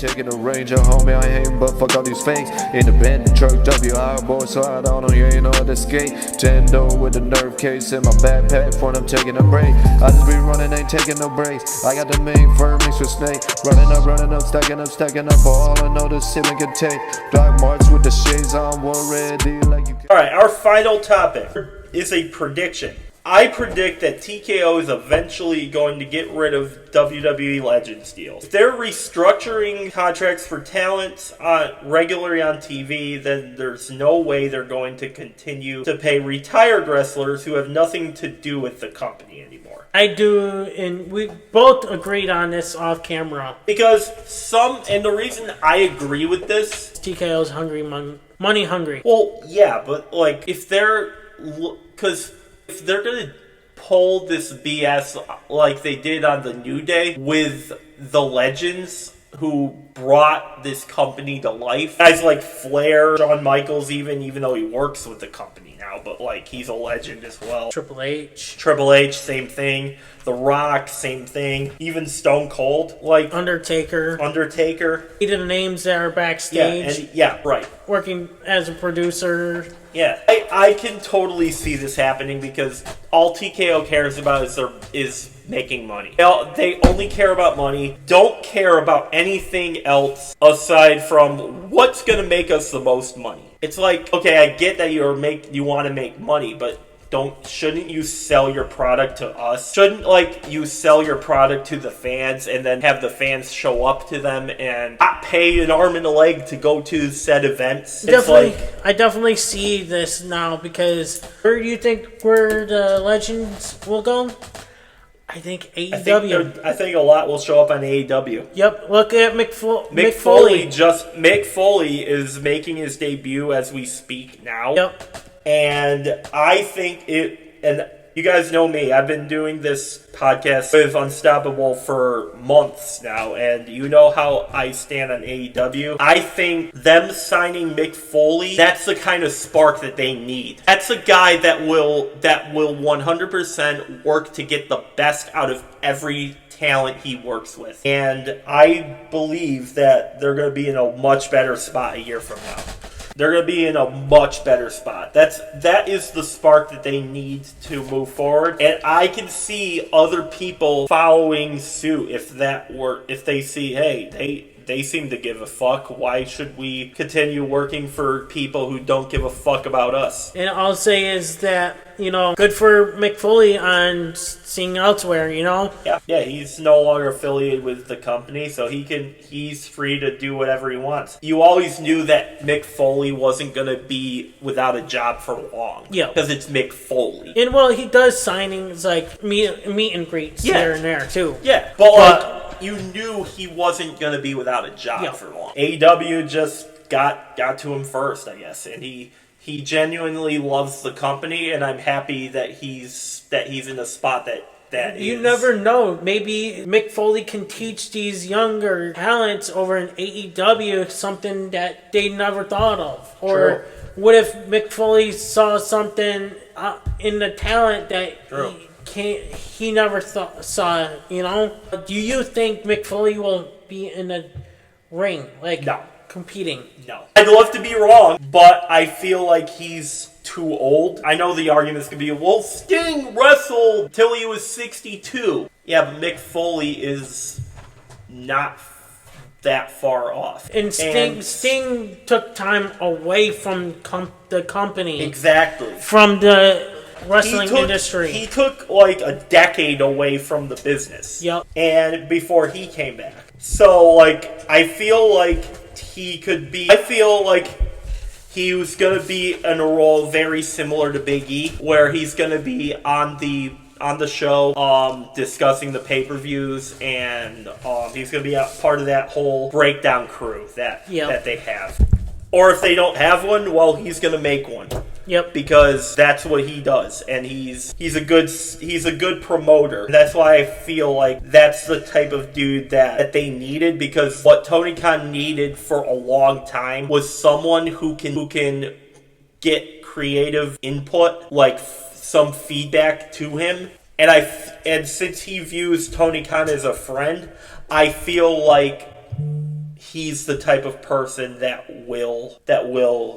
taking the Ranger, homie, I ain't but fuck all these fakes. Independent truck, WI boy, so I don't know, you ain't know how to skate. Tendo with the nerve case in my backpack, for them taking a break. I just be running, ain't taking no breaks. I got the main fur mixed with snake. Running up, stacking up, all I know this ceiling can take. Dark marks with the shades on, war ready like you can. Alright, our final topic is a prediction. I predict that TKO is eventually going to get rid of WWE Legends deals. If they're restructuring contracts for talents regularly on TV, then there's no way they're going to continue to pay retired wrestlers who have nothing to do with the company anymore. I do, and we both agreed on this off camera. Because and the reason I agree with this... TKO's hungry, money hungry. Well, yeah, but like, if they're going to pull this BS like they did on the New Day with the Legends who brought this company to life, guys like Flair, Shawn Michaels, even though he works with the company now, but like he's a legend as well. Triple H, same thing. The Rock, same thing. Even Stone Cold, like Undertaker. Either the names that are backstage. Yeah, right. Working as a producer. Yeah, I can totally see this happening because all TKO cares about is making money. They only care about money, don't care about anything else aside from what's going to make us the most money. It's like, okay, I get that you want to make money, but shouldn't you sell your product to us? Shouldn't you sell your product to the fans and then have the fans show up to them and not pay an arm and a leg to go to said events? I definitely see this now, because where do you think the Legends will go? I think AEW. I think a lot will show up on AEW. Yep, look at Mick Foley. Mick Foley is making his debut as we speak now. Yep. And I think and you guys know me, I've been doing this podcast with Unstoppable for months now, and you know how I stand on AEW. I think them signing Mick Foley, that's the kind of spark that they need. That's a guy that will 100% work to get the best out of every talent he works with. And I believe that they're going to be in a much better spot a year from now. They're going to be in a much better spot. That is the spark that they need to move forward. And I can see other people following suit if they see, hey, they seem to give a fuck. Why should we continue working for people who don't give a fuck about us? And all I'll say is that, good for Mick Foley on seeing elsewhere, Yeah, he's no longer affiliated with the company, so he's free to do whatever he wants. You always knew that Mick Foley wasn't going to be without a job for long. Yeah. Because it's Mick Foley. And, he does signings like meet and greets here and there, too. Yeah, but you knew he wasn't going to be without a job for long. AEW just got to him first, I guess, and he genuinely loves the company, and I'm happy that he's in a spot that you never know. Maybe Mick Foley can teach these younger talents over in AEW something that they never thought of. Or what if Mick Foley saw something in the talent that he never saw, Do you think Mick Foley will be in the ring? No. Competing? No. I'd love to be wrong, but I feel like he's too old. I know the argument's going to be, well, Sting wrestled till he was 62. Yeah, but Mick Foley is not that far off. And Sting took time away from the company. Exactly. From the wrestling industry. He took a decade away from the business. Yep. And before he came back. So, I feel like he was going to be in a role very similar to Big E, where he's going to be on the show discussing the pay-per-views, and he's going to be a part of that whole breakdown crew that they have. Or if they don't have one, well, he's going to make one. Yep. Because that's what he does, and he's a good promoter. That's why I feel like that's the type of dude that they needed, because what Tony Khan needed for a long time was someone who can get creative input, some feedback to him. And since he views Tony Khan as a friend, I feel like he's the type of person that will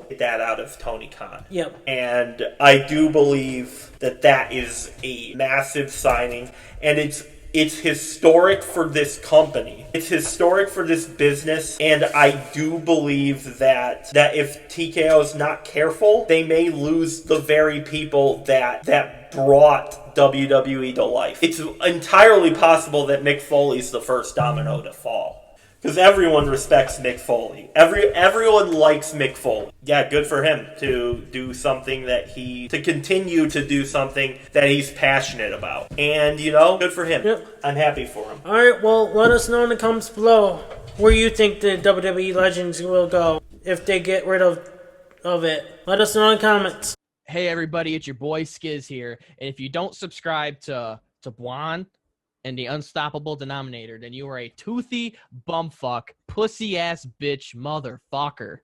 get that out of Tony Khan. Yep. And I do believe that is a massive signing, and it's historic for this company. It's historic for this business, and I do believe that if TKO is not careful, they may lose the very people that brought WWE to life. It's entirely possible that Mick Foley's the first domino to fall. Because everyone respects Mick Foley. Everyone likes Mick Foley. Yeah, good for him to do something to continue to do something that he's passionate about. And, good for him. Yep. I'm happy for him. All right, well, let us know in the comments below where you think the WWE Legends will go if they get rid of it. Let us know in the comments. Hey, everybody, it's your boy Skiz here. And if you don't subscribe to Buon and the Unstoppable Denominator, then you are a toothy bumfuck, pussy-ass bitch motherfucker.